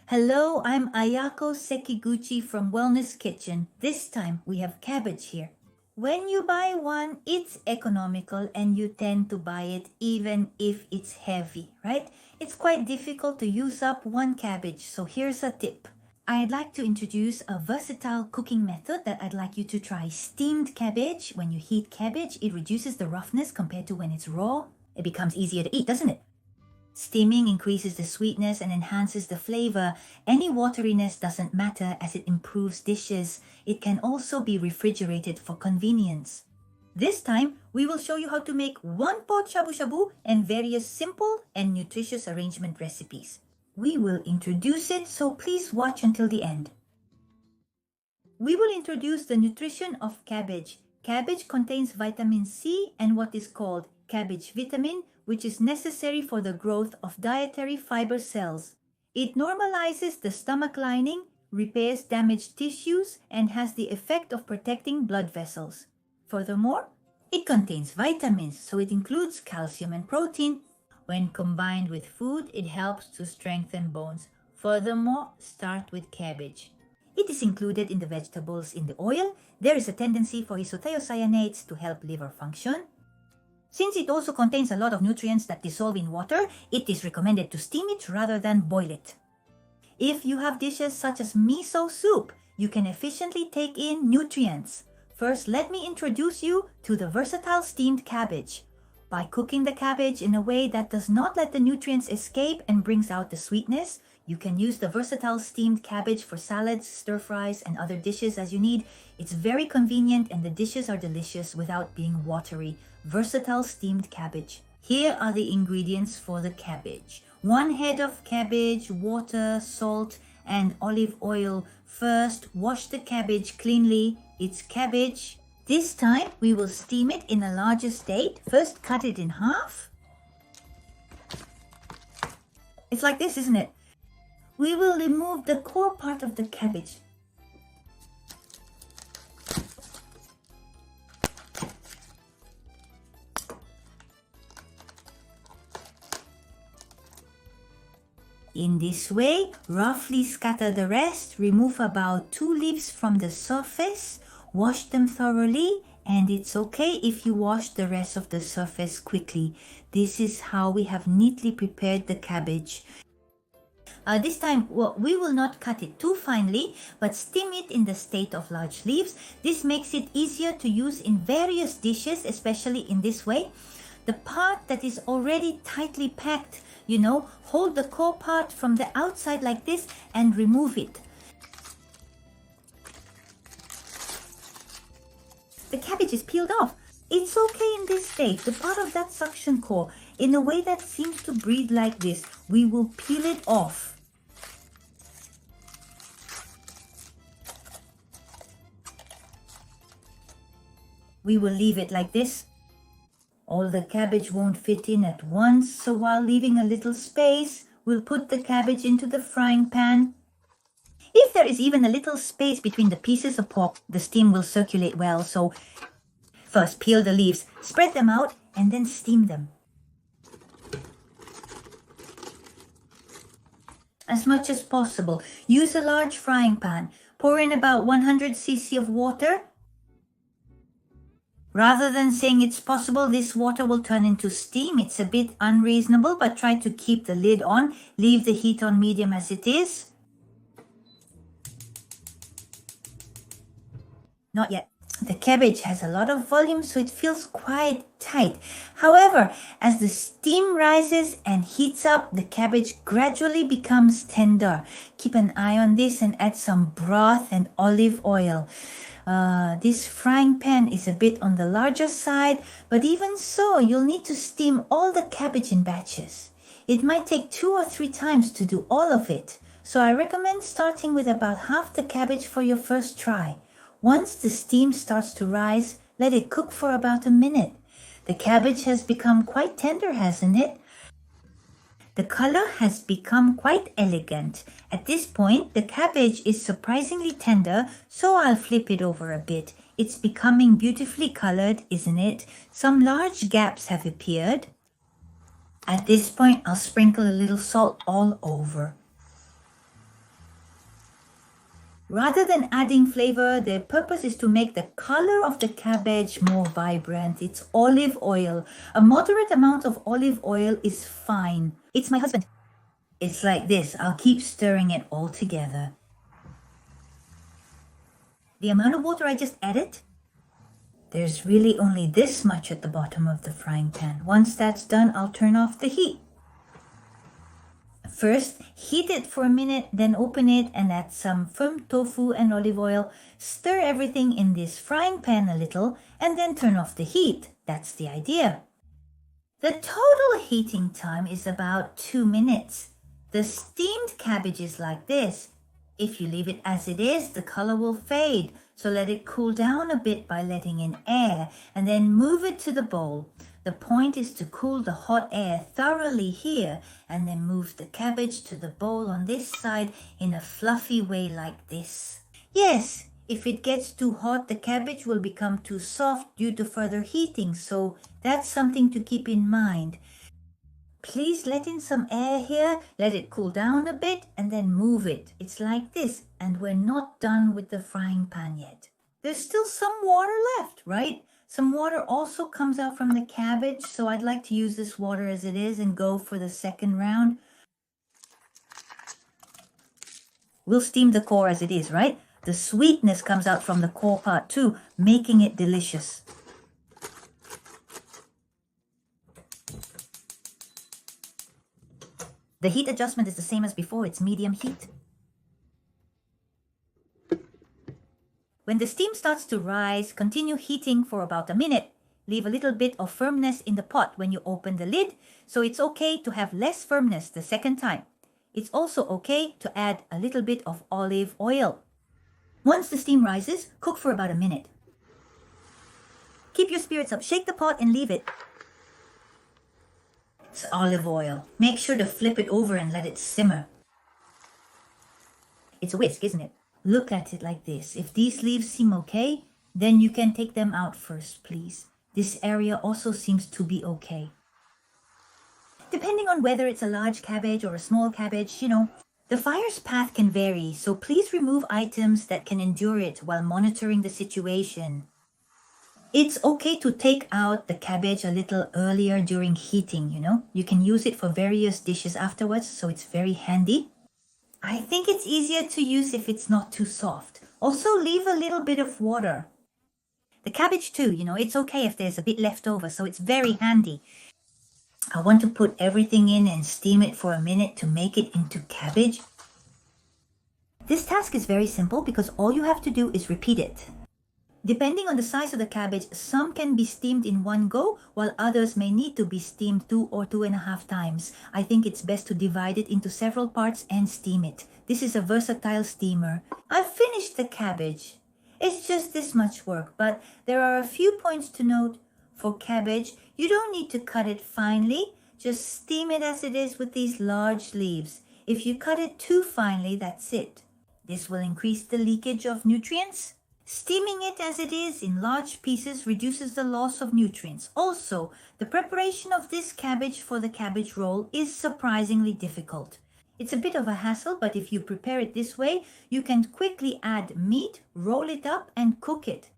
Hello, I'm Ayako Sekiguchi from Wellness Kitchen. This time we have cabbage here. When you buy one, it's economical and you tend to buy it even if it's heavy, right? It's quite difficult to use up one cabbage, so here's a tip. I'd like to introduce a versatile cooking method that I'd like you to try. Steamed cabbage. When you heat cabbage, it reduces the roughness compared to when it's raw. It becomes easier to eat, doesn't it? Steaming increases the sweetness and enhances the flavor. Any wateriness doesn't matter as it improves dishes. It can also be refrigerated for convenience. This time, we will show you how to make one-pot shabu-shabu and various simple and nutritious arrangement recipes. We will introduce it, so please watch until the end. We will introduce the nutrition of cabbage. Cabbage contains vitamin C and what is called cabbage vitamin, which is necessary for the growth of dietary fiber cells. It normalizes the stomach lining, repairs damaged tissues, and has the effect of protecting blood vessels. Furthermore, it contains vitamins, so it includes calcium and protein. When combined with food, it helps to strengthen bones. Furthermore, start with cabbage. It is included in the vegetables in the oil. There is a tendency for isothiocyanates to help liver function. Since it also contains a lot of nutrients that dissolve in water, it is recommended to steam it rather than boil it. If you have dishes such as miso soup, you can efficiently take in nutrients. First, let me introduce you to the versatile steamed cabbage. By cooking the cabbage in a way that does not let the nutrients escape and brings out the sweetness, you can use the versatile steamed cabbage for salads, stir-fries, and other dishes as you need. It's very convenient and the dishes are delicious without being watery. Versatile steamed cabbage. Here are the ingredients for the cabbage. 1 head of cabbage, water, salt, and olive oil. First, wash the cabbage cleanly. It's cabbage. This time, we will steam it in a larger state. First, cut it in half. It's like this, isn't it? We will remove the core part of the cabbage. In this way, roughly scatter the rest, remove about 2 leaves from the surface, wash them thoroughly, and it's okay if you wash the rest of the surface quickly. This is how we have neatly prepared the cabbage. This time, we will not cut it too finely, but steam it in the state of large leaves. This makes it easier to use in various dishes, especially in this way. The part that is already tightly packed, hold the core part from the outside like this and remove it. The cabbage is peeled off. It's okay in this state. The part of that suction core, in a way that seems to breathe like this, we will peel it off. We will leave it like this. All the cabbage won't fit in at once, so while leaving a little space, we'll put the cabbage into the frying pan. If there is even a little space between the pieces of pork, the steam will circulate well, so first peel the leaves, spread them out, and then steam them. As much as possible, use a large frying pan. Pour in about 100 cc of water. Rather than saying it's possible this water will turn into steam, it's a bit unreasonable, but try to keep the lid on. Leave the heat on medium as it is. Not yet. The cabbage has a lot of volume, so it feels quite tight. However, as the steam rises and heats up, the cabbage gradually becomes tender. Keep an eye on this and add some broth and olive oil. This frying pan is a bit on the larger side, but even so, you'll need to steam all the cabbage in batches. It might take 2 or 3 times to do all of it, so I recommend starting with about half the cabbage for your first try. Once the steam starts to rise, let it cook for about a minute. The cabbage has become quite tender, hasn't it? The color has become quite elegant. At this point, the cabbage is surprisingly tender, so I'll flip it over a bit. It's becoming beautifully colored, isn't it? Some large gaps have appeared. At this point, I'll sprinkle a little salt all over. Rather than adding flavor, the purpose is to make the color of the cabbage more vibrant. It's olive oil. A moderate amount of olive oil is fine. It's my husband. It's like this. I'll keep stirring it all together. The amount of water I just added, there's really only this much at the bottom of the frying pan. Once that's done, I'll turn off the heat. First, heat it for a minute, then open it and add some firm tofu and olive oil. Stir everything in this frying pan a little and then turn off the heat. That's the idea. The total heating time is about 2 minutes. The steamed cabbage is like this. If you leave it as it is, the color will fade. So let it cool down a bit by letting in air and then move it to the bowl. The point is to cool the hot air thoroughly here and then move the cabbage to the bowl on this side in a fluffy way like this. Yes, if it gets too hot, the cabbage will become too soft due to further heating, so that's something to keep in mind. Please let in some air here, let it cool down a bit and then move it. It's like this, and we're not done with the frying pan yet. There's still some water left, right? Some water also comes out from the cabbage, so I'd like to use this water as it is and go for the second round. We'll steam the core as it is, right? The sweetness comes out from the core part too, making it delicious. The heat adjustment is the same as before, it's medium heat. When the steam starts to rise, continue heating for about a minute. Leave a little bit of firmness in the pot when you open the lid, so it's okay to have less firmness the second time. It's also okay to add a little bit of olive oil. Once the steam rises, cook for about a minute. Keep your spirits up, shake the pot and leave it. It's olive oil. Make sure to flip it over and let it simmer. It's a whisk, isn't it? Look at it like this. If these leaves seem okay, then you can take them out first, please. This area also seems to be okay. Depending on whether it's a large cabbage or a small cabbage, the fire's path can vary, so please remove items that can endure it while monitoring the situation. It's okay to take out the cabbage a little earlier during heating, You can use it for various dishes afterwards, so it's very handy. I think it's easier to use if it's not too soft. Also, leave a little bit of water. The cabbage too, it's okay if there's a bit left over, so it's very handy. I want to put everything in and steam it for a minute to make it into cabbage. This task is very simple because all you have to do is repeat it. Depending on the size of the cabbage, some can be steamed in one go, while others may need to be steamed 2 or 2.5 times. I think it's best to divide it into several parts and steam it. This is a versatile steamer. I've finished the cabbage. It's just this much work, but there are a few points to note. For cabbage, you don't need to cut it finely. Just steam it as it is with these large leaves. If you cut it too finely, that's it. This will increase the leakage of nutrients. Steaming it as it is in large pieces reduces the loss of nutrients. Also, the preparation of this cabbage for the cabbage roll is surprisingly difficult. It's a bit of a hassle, but if you prepare it this way, you can quickly add meat, roll it up, and cook it.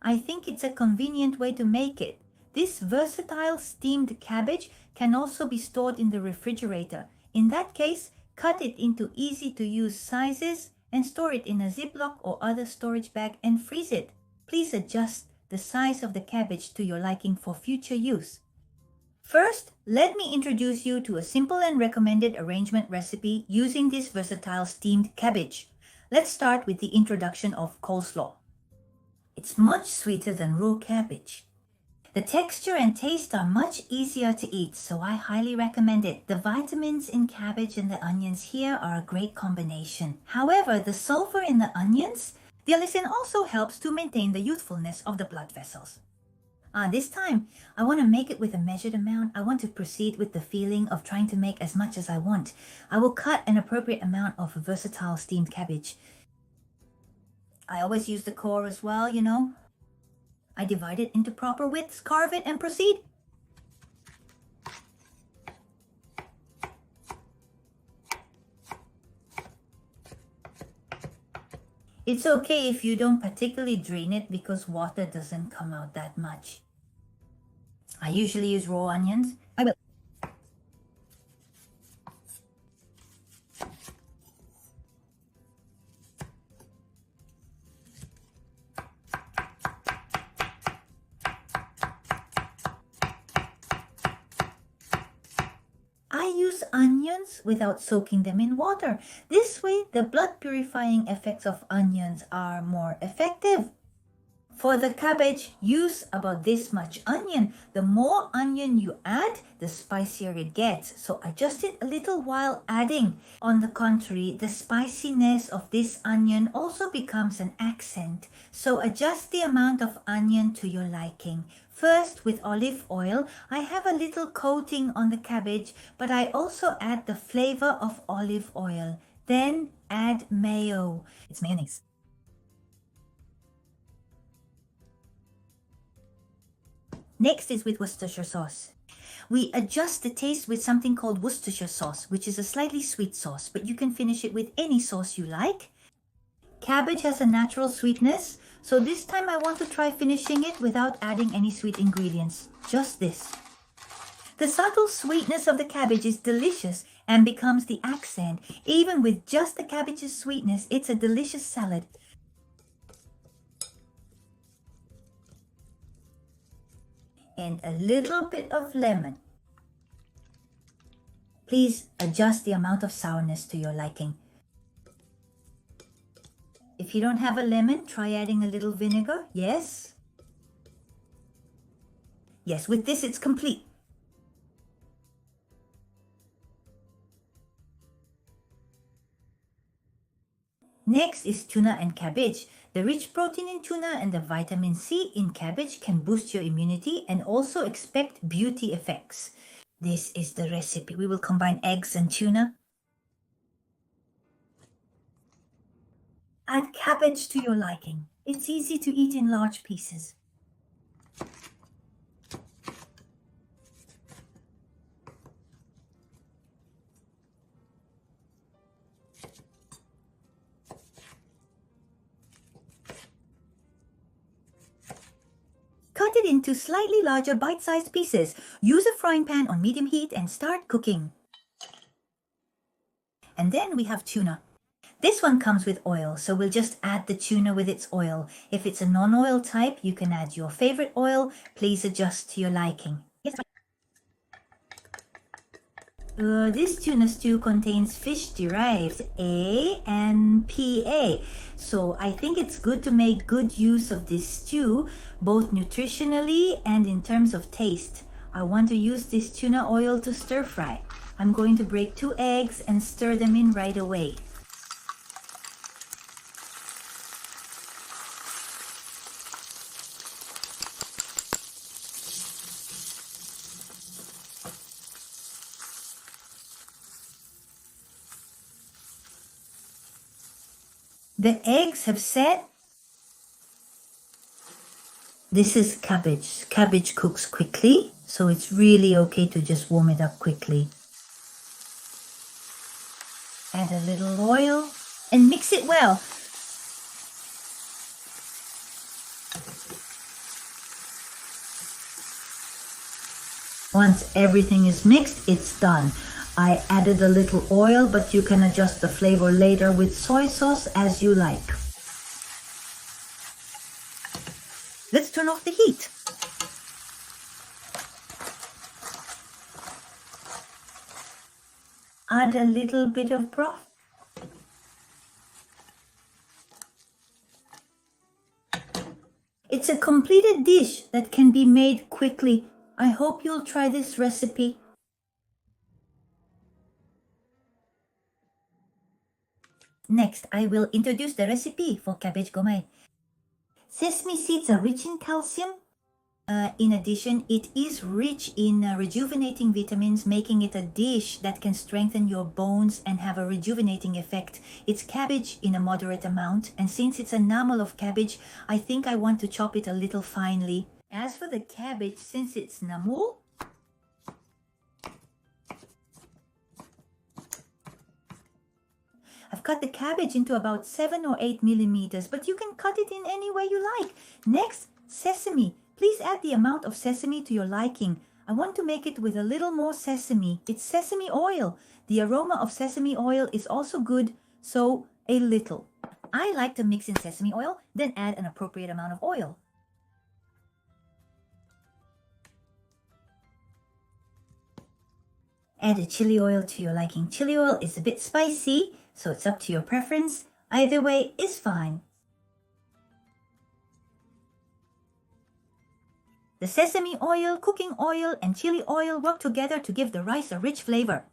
I think it's a convenient way to make it. This versatile steamed cabbage can also be stored in the refrigerator. In that case, cut it into easy-to-use sizes and store it in a Ziploc or other storage bag and freeze it. Please adjust the size of the cabbage to your liking for future use. First, let me introduce you to a simple and recommended arrangement recipe using this versatile steamed cabbage. Let's start with the introduction of coleslaw. It's much sweeter than raw cabbage. The texture and taste are much easier to eat, so I highly recommend it. The vitamins in cabbage and the onions here are a great combination. However, the sulfur in the onions, the allicin also helps to maintain the youthfulness of the blood vessels. This time, I want to make it with a measured amount. I want to proceed with the feeling of trying to make as much as I want. I will cut an appropriate amount of versatile steamed cabbage. I always use the core as well, I divide it into proper widths, carve it, and proceed. It's okay if you don't particularly drain it because water doesn't come out that much. I usually use raw onions. I will. I use onions without soaking them in water. This way, the blood purifying effects of onions are more effective. For the cabbage, use about this much onion. The more onion you add, the spicier it gets. So adjust it a little while adding. On the contrary, the spiciness of this onion also becomes an accent. So adjust the amount of onion to your liking. First, with olive oil, I have a little coating on the cabbage, but I also add the flavor of olive oil. Then add mayo. It's mayonnaise. Next is with Worcestershire sauce. We adjust the taste with something called Worcestershire sauce, which is a slightly sweet sauce, but you can finish it with any sauce you like. Cabbage has a natural sweetness, so this time I want to try finishing it without adding any sweet ingredients. Just this. The subtle sweetness of the cabbage is delicious and becomes the accent. Even with just the cabbage's sweetness, it's a delicious salad. And a little bit of lemon. Please adjust the amount of sourness to your liking. If you don't have a lemon, try adding a little vinegar. Yes? Yes, with this it's complete. Next is tuna and cabbage. The rich protein in tuna and the vitamin C in cabbage can boost your immunity and also expect beauty effects. This is the recipe. We will combine eggs and tuna. Add cabbage to your liking. It's easy to eat in large pieces. Cut it into slightly larger bite-sized pieces. Use a frying pan on medium heat and start cooking. And then we have tuna. This one comes with oil, so we'll just add the tuna with its oil. If it's a non-oil type, you can add your favorite oil. Please adjust to your liking. Yes. This tuna stew contains fish-derived A and PA. So I think it's good to make good use of this stew, both nutritionally and in terms of taste. I want to use this tuna oil to stir fry. I'm going to break 2 eggs and stir them in right away. The eggs have set. This is cabbage. Cabbage cooks quickly, so it's really okay to just warm it up quickly. Add a little oil and mix it well. Once everything is mixed, it's done. I added a little oil, but you can adjust the flavor later with soy sauce as you like. Let's turn off the heat. Add a little bit of broth. It's a completed dish that can be made quickly. I hope you'll try this recipe. Next, I will introduce the recipe for cabbage gourmet. Sesame seeds are rich in calcium. In addition, it is rich in rejuvenating vitamins, making it a dish that can strengthen your bones and have a rejuvenating effect. It's cabbage in a moderate amount, and since it's a enamel of cabbage, I think I want to chop it a little finely. As for the cabbage, since it's namul, I've cut the cabbage into about 7 or 8 millimeters, but you can cut it in any way you like. Next, sesame. Please add the amount of sesame to your liking. I want to make it with a little more sesame. It's sesame oil. The aroma of sesame oil is also good, so a little. I like to mix in sesame oil, then add an appropriate amount of oil. Add a chili oil to your liking. Chili oil is a bit spicy, so it's up to your preference. Either way is fine. The sesame oil, cooking oil, and chili oil work together to give the rice a rich flavor.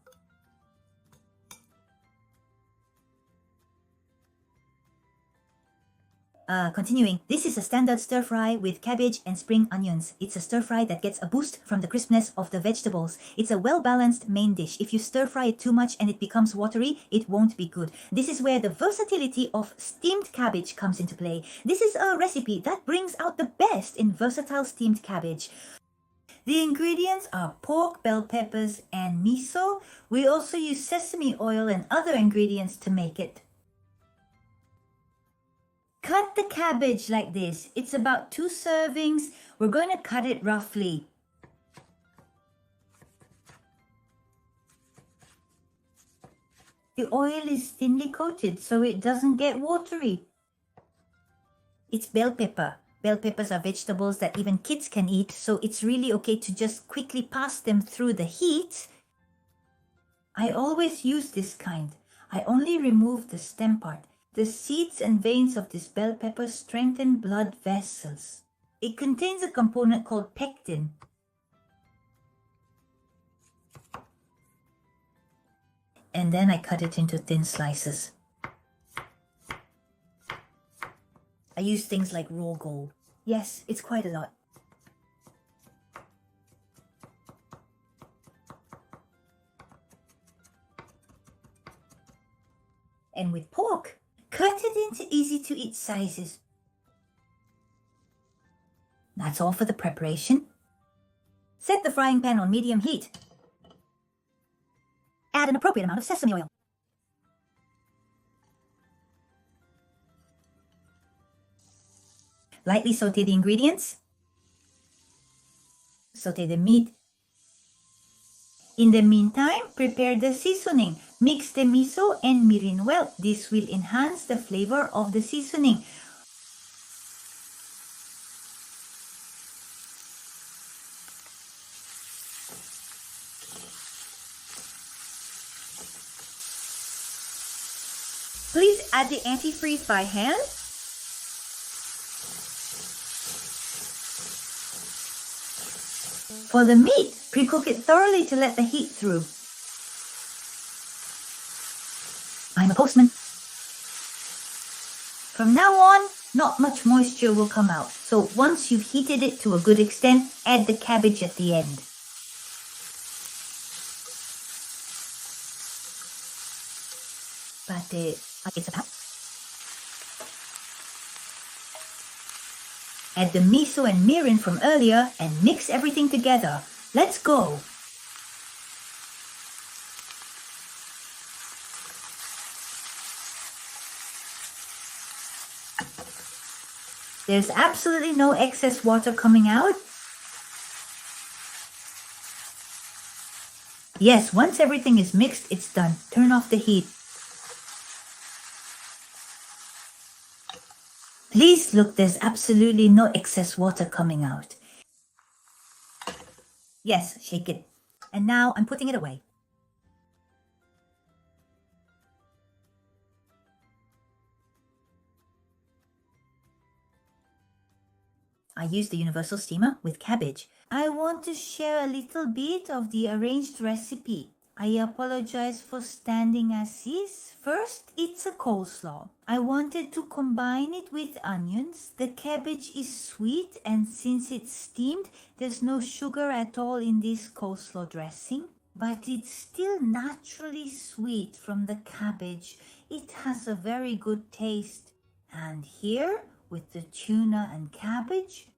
Continuing, this is a standard stir fry with cabbage and spring onions. It's a stir fry that gets a boost from the crispness of the vegetables. It's a well-balanced main dish. If you stir fry it too much and it becomes watery, it won't be good. This is where the versatility of steamed cabbage comes into play. This is a recipe that brings out the best in versatile steamed cabbage. The ingredients are pork, bell peppers, and miso. We also use sesame oil and other ingredients to make it. Cut the cabbage like this. It's about 2 servings. We're going to cut it roughly. The oil is thinly coated so it doesn't get watery. It's bell pepper. Bell peppers are vegetables that even kids can eat, so it's really okay to just quickly pass them through the heat. I always use this kind. I only remove the stem part. The seeds and veins of this bell pepper strengthen blood vessels. It contains a component called pectin. And then I cut it into thin slices. I use things like raw gold. Yes, it's quite a lot. And with pork, cut it into easy-to-eat sizes. That's all for the preparation. Set the frying pan on medium heat. Add an appropriate amount of sesame oil. Lightly saute the ingredients. Saute the meat. In the meantime, prepare the seasoning. Mix the miso and mirin well. This will enhance the flavor of the seasoning. Please add the antifreeze by hand. For the meat, pre-cook it thoroughly to let the heat through. I'm a postman. From now on, not much moisture will come out. So once you've heated it to a good extent, add the cabbage at the end. Add the miso and mirin from earlier and mix everything together. Let's go! There's absolutely no excess water coming out. Yes, once everything is mixed, it's done. Turn off the heat. Please look, there's absolutely no excess water coming out. Yes, shake it. And now I'm putting it away. I used the universal steamer with cabbage. I want to share a little bit of the arranged recipe. I apologize for standing as is. First, it's a coleslaw. I wanted to combine it with onions. The cabbage is sweet, and since it's steamed, there's no sugar at all in this coleslaw dressing. But it's still naturally sweet from the cabbage. It has a very good taste. And here, with the tuna and cabbage.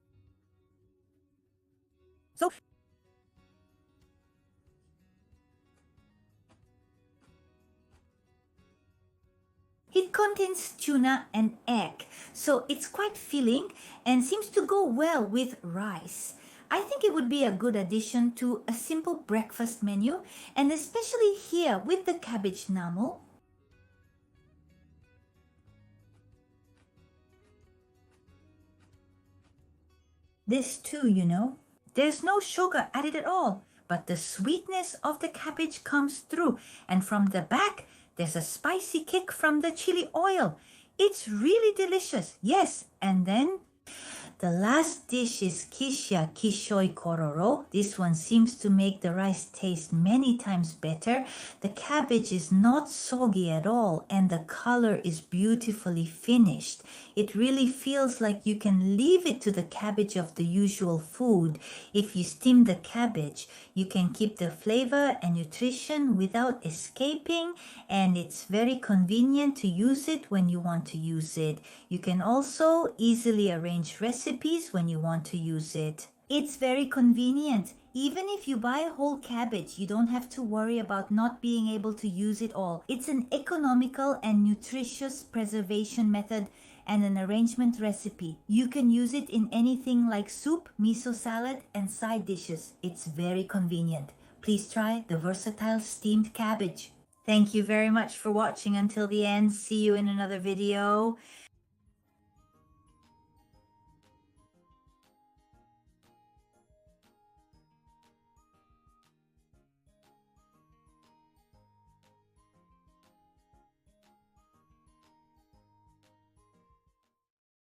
So, It contains tuna and egg, so it's quite filling and seems to go well with rice. I think it would be a good addition to a simple breakfast menu, and especially here with the cabbage namu. This too, there's no sugar added at all, but the sweetness of the cabbage comes through, and from the back, there's a spicy kick from the chili oil. It's really delicious, yes, and then the last dish is kisha kishoi kororo. This one seems to make the rice taste many times better. The cabbage is not soggy at all and the color is beautifully finished. It really feels like you can leave it to the cabbage of the usual food. If you steam the cabbage, you can keep the flavor and nutrition without escaping, and it's very convenient to use it when you want to use it. You can also easily arrange recipes when you want to use it. It's very convenient. Even if you buy a whole cabbage, you don't have to worry about not being able to use it all. It's an economical and nutritious preservation method and an arrangement recipe. You can use it in anything like soup, miso salad, and side dishes. It's very convenient. Please try the versatile steamed cabbage. Thank you very much for watching until the end. See you in another video.